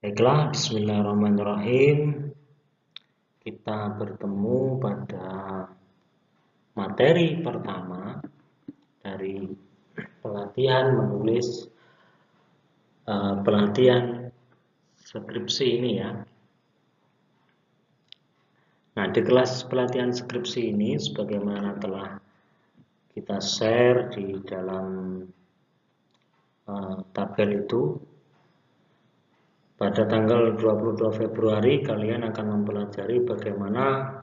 Baiklah, bismillahirrahmanirrahim. Kita bertemu pada materi pertama dari pelatihan menulis pelatihan skripsi ini ya. Nah, di kelas pelatihan skripsi ini sebagaimana telah kita share di dalam tabel itu, pada tanggal 22 Februari kalian akan mempelajari bagaimana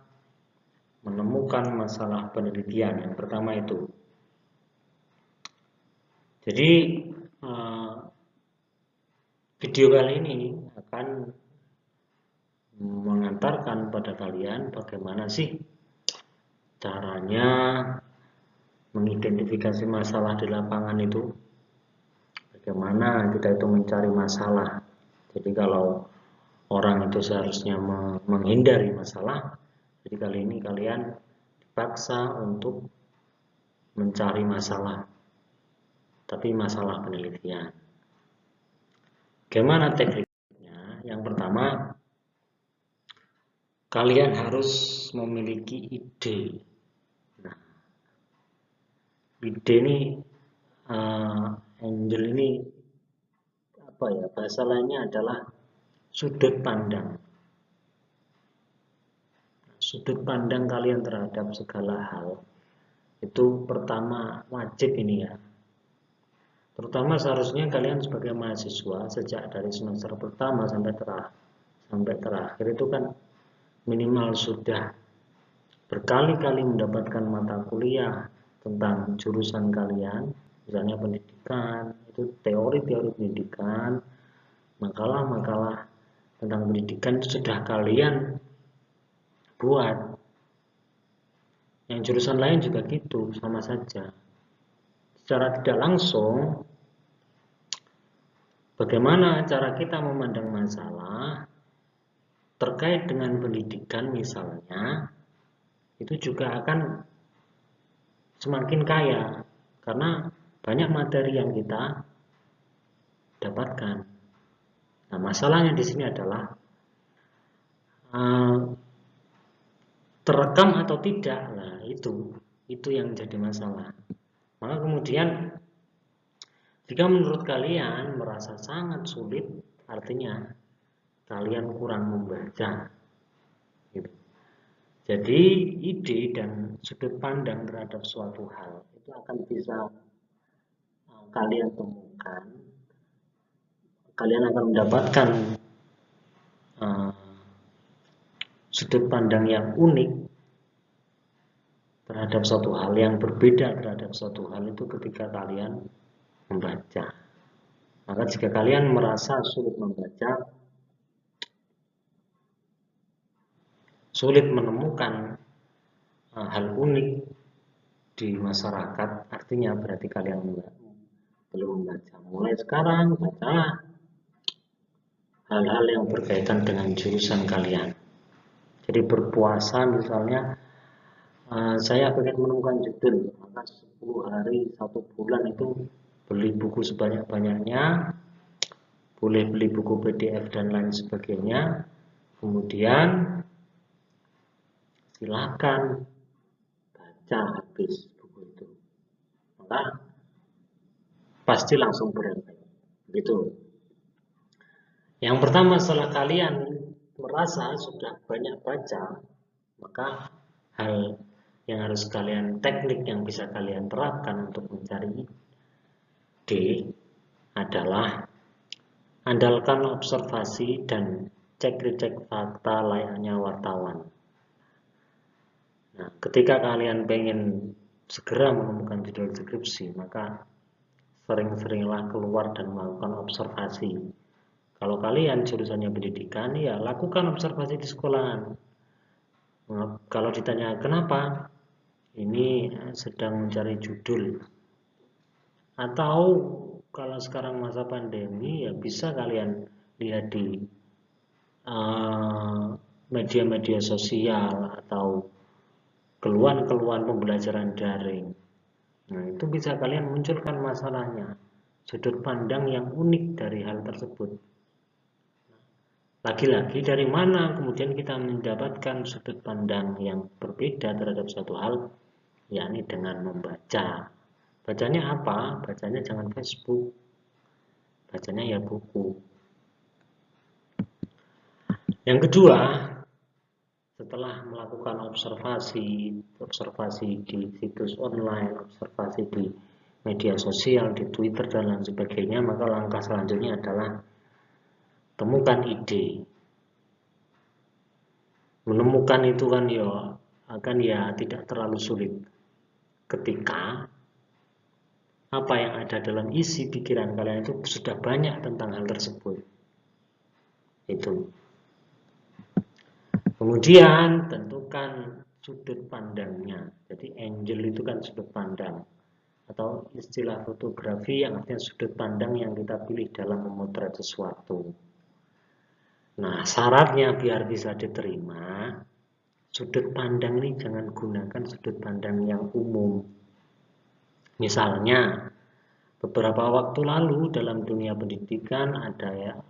menemukan masalah penelitian. Yang pertama itu. Jadi video kali ini akan mengantarkan pada kalian bagaimana sih caranya mengidentifikasi masalah di lapangan itu. Bagaimana kita itu mencari masalah. Jadi kalau orang itu seharusnya menghindari masalah, jadi kali ini kalian dipaksa untuk mencari masalah, tapi masalah penelitian. Bagaimana tekniknya? Yang pertama, kalian harus memiliki ide. Nah, ide ini, Angel ini apa ya? Bahasa lainnya adalah sudut pandang. Sudut pandang kalian terhadap segala hal itu pertama wajib ini ya. Terutama seharusnya kalian sebagai mahasiswa sejak dari semester pertama sampai terakhir itu kan minimal sudah berkali-kali mendapatkan mata kuliah tentang jurusan kalian, misalnya pendidikan, itu teori-teori pendidikan, makalah-makalah tentang pendidikan itu sudah kalian buat. Yang jurusan lain juga gitu, sama saja. Secara tidak langsung, bagaimana cara kita memandang masalah terkait dengan pendidikan misalnya, itu juga akan semakin kaya karena banyak materi yang kita dapatkan. Nah, masalahnya di sini adalah terekam atau tidak. Nah, itu yang jadi masalah. Maka kemudian jika menurut kalian merasa sangat sulit, artinya kalian kurang membaca. Gitu. Jadi ide dan sudut pandang terhadap suatu hal itu akan bisa kalian temukan. Kalian akan mendapatkan sudut pandang yang unik terhadap suatu hal, yang berbeda terhadap suatu hal itu ketika kalian membaca. Maka jika kalian merasa sulit membaca, sulit menemukan hal unik di masyarakat, artinya berarti kalian belum membaca. Mulai sekarang bacalah hal-hal yang berkaitan dengan jurusan kalian. Jadi berpuasa misalnya, saya ingin menemukan judul, maka 10 hari 1 bulan itu beli buku sebanyak-banyaknya, boleh beli buku PDF dan lain sebagainya, kemudian silakan baca habis buku itu, maka pasti langsung berefek. Begitu. Yang pertama, setelah kalian merasa sudah banyak baca, maka hal yang harus kalian, teknik yang bisa kalian terapkan untuk mencari ide adalah andalkan observasi dan cek-recek fakta layaknya wartawan. Nah, ketika kalian pengen segera menemukan judul skripsi, maka sering-seringlah keluar dan melakukan observasi. Kalau kalian jurusannya pendidikan, ya lakukan observasi di sekolahan. Kalau ditanya kenapa, ini sedang mencari judul. Atau kalau sekarang masa pandemi, ya bisa kalian lihat di media-media sosial atau keluhan-keluhan pembelajaran daring. Nah, itu bisa kalian munculkan masalahnya, sudut pandang yang unik dari hal tersebut. Lagi-lagi dari mana kemudian kita mendapatkan sudut pandang yang berbeda terhadap suatu hal, yakni dengan membaca. Bacanya apa? Bacanya jangan Facebook, bacanya ya buku. Yang kedua, setelah melakukan observasi di situs online, observasi di media sosial, di Twitter dan lain sebagainya, maka langkah selanjutnya adalah temukan ide. Menemukan itu kan ya tidak terlalu sulit ketika apa yang ada dalam isi pikiran kalian itu sudah banyak tentang hal tersebut. Itu. Kemudian tentukan sudut pandangnya. Jadi angle itu kan sudut pandang, atau istilah fotografi yang artinya sudut pandang yang kita pilih dalam memotret sesuatu. Nah, syaratnya biar bisa diterima, sudut pandang ini jangan gunakan sudut pandang yang umum. Misalnya, beberapa waktu lalu dalam dunia pendidikan ada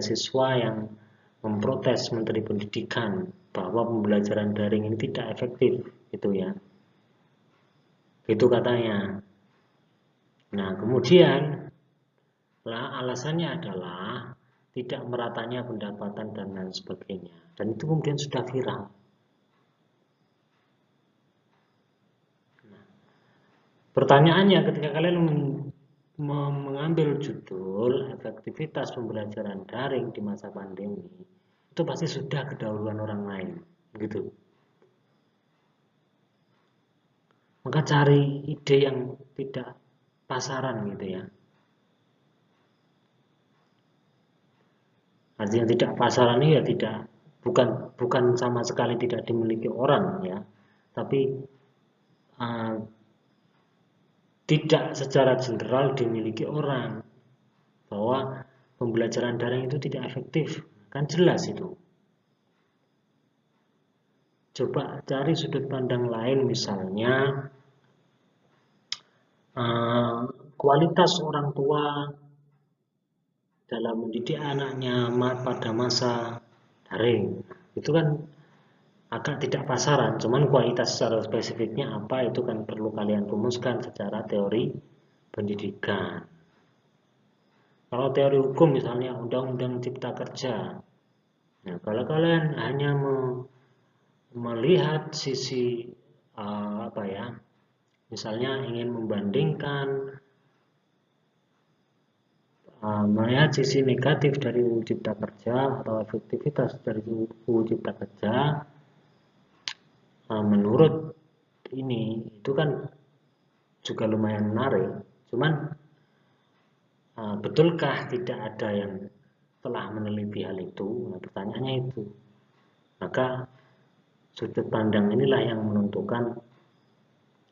siswa yang memprotes Menteri Pendidikan bahwa pembelajaran daring ini tidak efektif, gitu ya. Itu katanya. Nah, kemudian alasannya adalah tidak meratanya pendapatan dan lain sebagainya. Dan itu kemudian sudah viral. Nah, pertanyaannya ketika kalian mengambil judul efektivitas pembelajaran daring di masa pandemi, itu pasti sudah kedahuluan orang lain, gitu. Maka cari ide yang tidak pasaran, gitu ya. Artinya tidak pasaran ini ya bukan sama sekali tidak dimiliki orang ya, tapi uh, tidak secara general dimiliki orang, bahwa pembelajaran daring itu tidak efektif, kan jelas itu. Coba cari sudut pandang lain, misalnya kualitas orang tua dalam mendidik anaknya pada masa daring. Itu kan agak tidak pasaran, cuman kualitas secara spesifiknya apa itu kan perlu kalian rumuskan secara teori pendidikan. Kalau teori hukum misalnya Undang-Undang Cipta Kerja, nah kalau kalian hanya melihat sisi misalnya ingin membandingkan, melihat sisi negatif dari UU Cipta Kerja atau efektivitas dari UU Cipta Kerja, menurut ini itu kan juga lumayan menarik. Cuman betulkah tidak ada yang telah meneliti hal itu? Nah, pertanyaannya itu. Maka sudut pandang inilah yang menentukan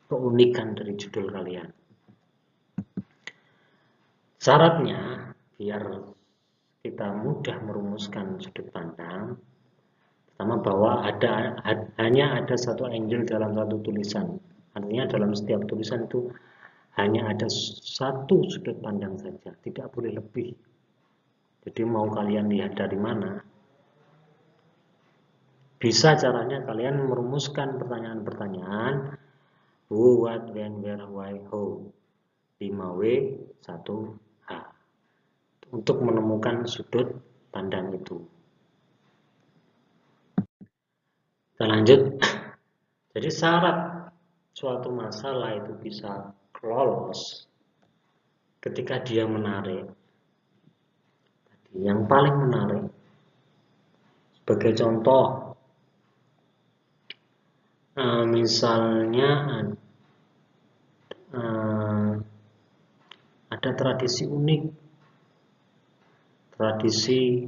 keunikan dari judul kalian. Syaratnya biar kita mudah merumuskan sudut pandang, pertama bahwa hanya ada satu angle dalam satu tulisan. Artinya dalam setiap tulisan itu hanya ada satu sudut pandang saja, tidak boleh lebih. Jadi mau kalian lihat dari mana, bisa caranya kalian merumuskan pertanyaan-pertanyaan who, what, when, where, why, how 5W 1H untuk menemukan sudut pandang itu. Kita lanjut. Jadi syarat suatu masalah itu bisa lolos ketika dia menarik. Yang paling menarik, sebagai contoh, misalnya ada tradisi unik, tradisi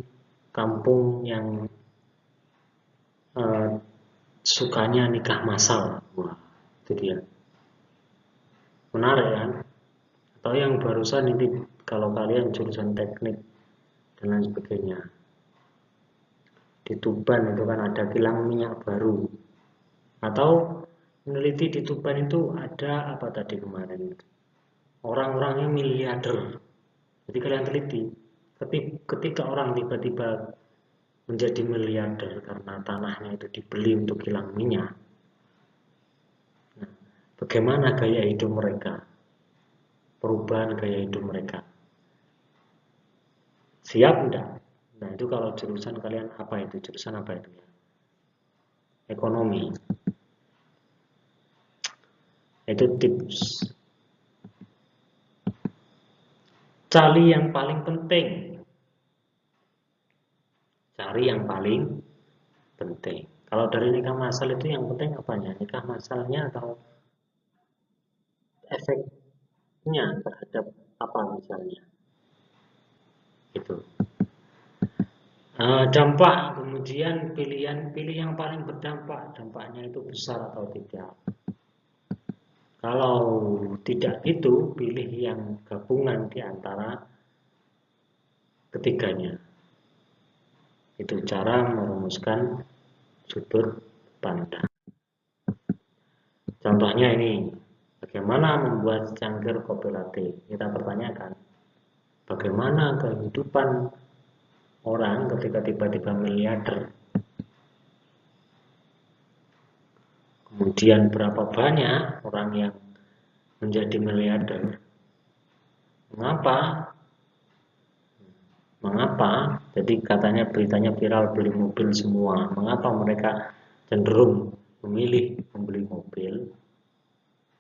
kampung yang sukanya nikah massal. Wah, itu dia. Menarik kan? Atau yang barusan ini, kalau kalian jurusan teknik dan lain sebagainya, di Tuban itu kan ada kilang minyak baru. Atau meneliti di Tuban itu ada apa tadi kemarin? Orang-orangnya miliarder. Jadi kalian teliti, Ketika orang tiba-tiba menjadi miliarder karena tanahnya itu dibeli untuk kilang minyak, nah, bagaimana gaya hidup mereka? Perubahan gaya hidup mereka. Siap enggak? Nah, itu kalau jurusan kalian apa itu? Jurusan apa itu ya? Ekonomi. Itu tips. Cari yang paling penting. Cari yang paling penting. Kalau dari nikah masal itu yang penting apanya? Nikah masalnya atau efeknya terhadap apa misalnya? Itu. Dampak, kemudian pilih yang paling berdampak. Dampaknya itu besar atau tidak. Kalau tidak itu, pilih yang gabungan di antara ketiganya. Itu cara merumuskan sudut pandang. Contohnya ini, bagaimana membuat cangkir kopi latte? Kita pertanyakan, bagaimana kehidupan orang ketika tiba-tiba miliarder? Kemudian berapa banyak orang yang menjadi miliarder? Mengapa? Mengapa? Jadi katanya beritanya viral beli mobil semua. Mengapa mereka cenderung memilih membeli mobil?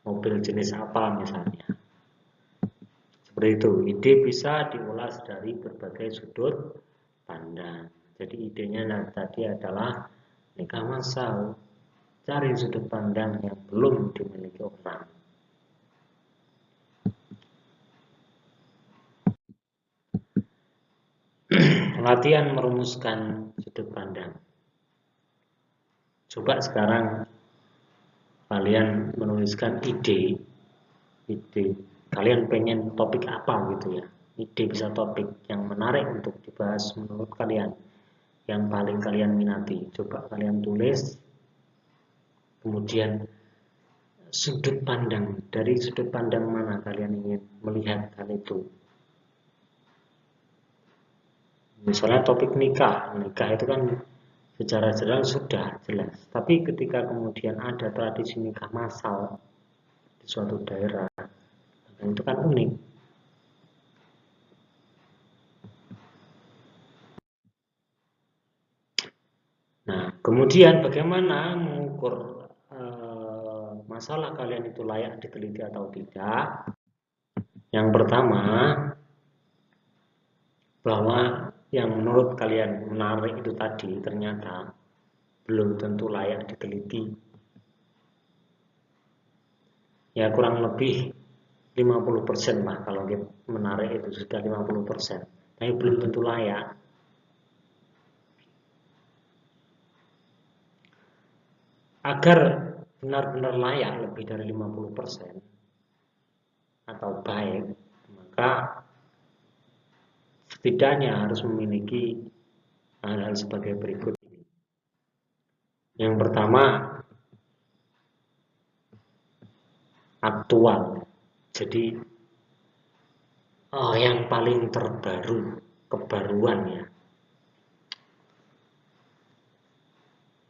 Mobil jenis apa misalnya? Seperti itu. Ide bisa diulas dari berbagai sudut pandang. Jadi idenya tadi adalah nikah massal. Cari sudut pandang yang belum dimiliki orang. Latihan merumuskan sudut pandang. Coba sekarang kalian menuliskan ide. Kalian pengen topik apa gitu ya. Ide bisa topik yang menarik untuk dibahas menurut kalian. Yang paling kalian minati. Coba kalian tulis. Kemudian sudut pandang. Dari sudut pandang mana kalian ingin melihat hal itu. Misalnya topik nikah. Nikah itu kan secara jelas sudah jelas. Tapi ketika kemudian ada tradisi nikah massal di suatu daerah, itu kan unik. Nah, kemudian bagaimana mengukur masalah kalian itu layak diteliti atau tidak? Yang pertama, bahwa yang menurut kalian menarik itu tadi ternyata belum tentu layak diteliti. Ya kurang lebih 50% lah kalau menarik itu sudah 50%. Tapi belum tentu layak. Agar benar-benar layak lebih dari 50% atau baik, maka setidaknya harus memiliki hal-hal sebagai berikut. Yang pertama, aktual. Jadi yang paling terbaru, kebaruan ya.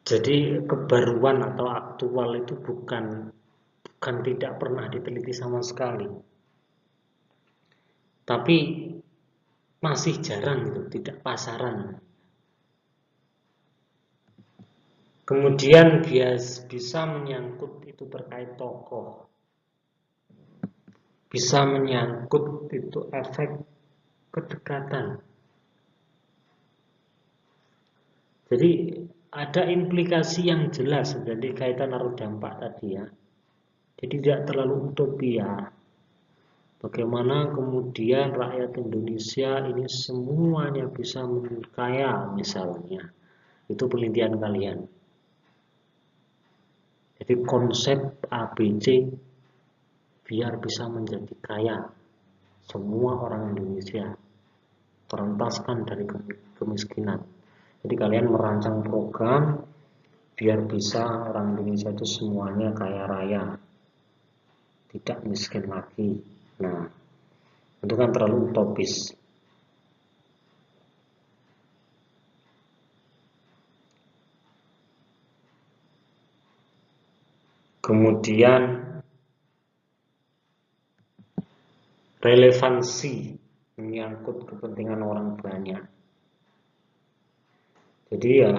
Jadi kebaruan atau aktual itu bukan tidak pernah diteliti sama sekali. Tapi masih jarang gitu, tidak pasaran. Kemudian bisa menyangkut itu terkait tokoh. Bisa menyangkut itu efek kedekatan. Jadi ada implikasi yang jelas dari kaitan arus dampak tadi ya. Jadi tidak terlalu utopia. Bagaimana kemudian rakyat Indonesia ini semuanya bisa kaya misalnya. Itu penelitian kalian. Jadi konsep ABC biar bisa menjadi kaya semua orang Indonesia, terentaskan dari kemiskinan. Jadi kalian merancang program biar bisa orang Indonesia itu semuanya kaya raya, tidak miskin lagi. Nah, itu kan terlalu utopis. Kemudian relevansi, menyangkut kepentingan orang banyak. Jadi ya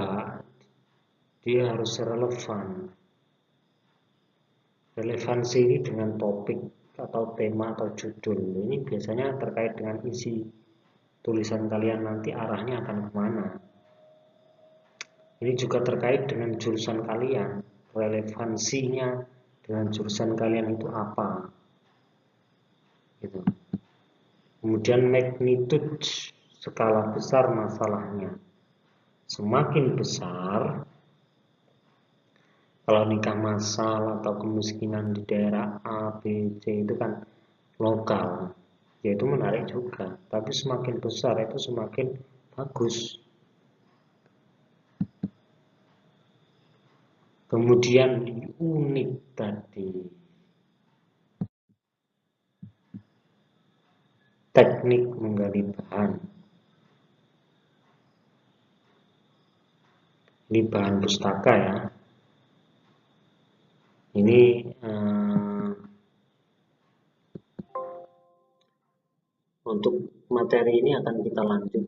dia harus relevan. Relevansi ini dengan topik atau tema atau judul. Ini biasanya terkait dengan isi tulisan kalian nanti arahnya akan kemana. Ini juga terkait dengan jurusan kalian. Relevansinya dengan jurusan kalian itu apa? Gitu. Kemudian magnitude, skala besar masalahnya. Semakin besar, kalau nikah massal atau kemiskinan di daerah A, B, C itu kan lokal, yaitu menarik juga. Tapi semakin besar itu semakin bagus. Kemudian unik tadi, teknik menggali bahan. Ini bahan pustaka ya. Ini untuk materi ini akan kita lanjut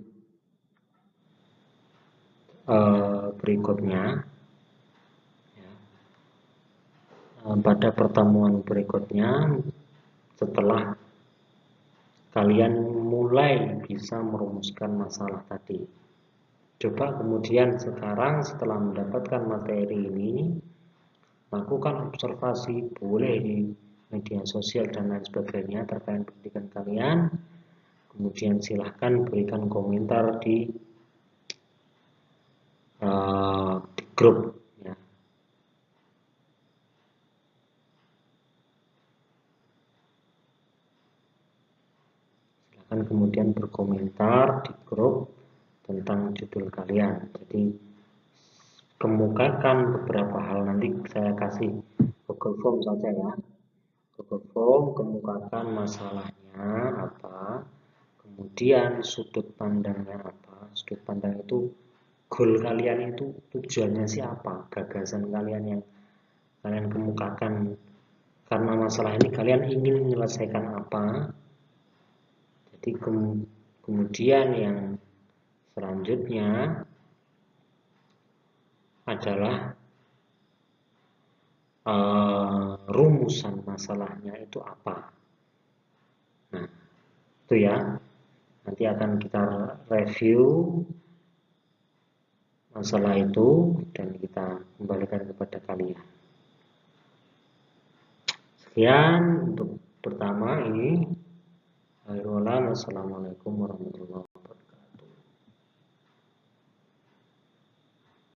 berikutnya. Pada pertemuan berikutnya, setelah kalian mulai bisa merumuskan masalah tadi. Coba kemudian sekarang setelah mendapatkan materi ini, lakukan observasi, boleh di media sosial dan lain sebagainya terkait pendidikan kalian. Kemudian silahkan berikan komentar di grup ya. Silahkan kemudian berkomentar di grup tentang judul kalian. Jadi kemukakan beberapa hal, nanti saya kasih Google Form saja ya. Google Form, kemukakan masalahnya apa, kemudian sudut pandangnya apa. Sudut pandang itu goal kalian, itu tujuannya siapa, gagasan kalian yang kalian kemukakan karena masalah ini kalian ingin menyelesaikan apa. Jadi kemudian yang selanjutnya adalah rumusan masalahnya itu apa. Nah, itu ya. Nanti akan kita review masalah itu dan kita kembalikan kepada kalian. Sekian untuk pertama ini. Assalamualaikum warahmatullahi wabarakatuh.